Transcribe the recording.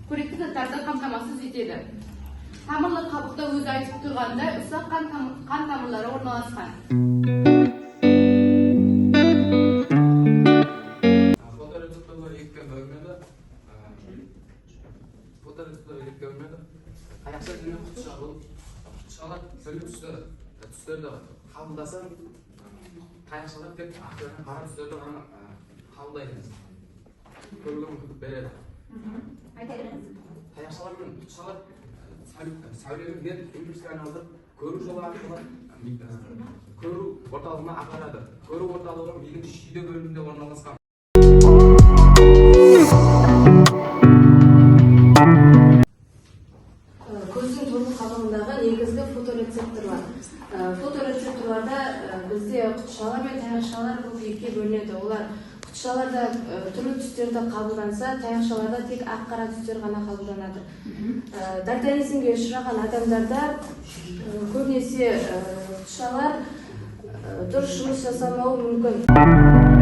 көректі заттарды қамтамасыз етеді. Тамырлы қабықта өзі айтып тұрғандай ұсақ қан тамырлары орналасқан. Фоторецепторлар екіге бөлінеді. Аяқша және құтыша болып, құтышалар түрлі түстерді қабылдаса, таяқшалар тек ақ және қара түстерді ғана қабылдайды. Көруге мүмкіндік береді. Таяқшалар мен құтышалар сәулелік нет импульске айналдырып, көру жолы арқылы көру орталығына апарады. Көру орталығы мидың шүйде бөлімінде орналасқан. Көздің торғын қабығындағы негізгі фоторецепторлар. Фоторецепторларда бізде құтышалар мен таяқшалар болып екіге бөлінеді. Олар құтышаларда түрлі түстерді қабылданса, таяқшаларда тек ақ-қара түстер ғана қабылданады. Дальтонизмге ұшыраған адамдарда көбінесе құтышалар дұрыс жұмыс жасамауы мүмкін.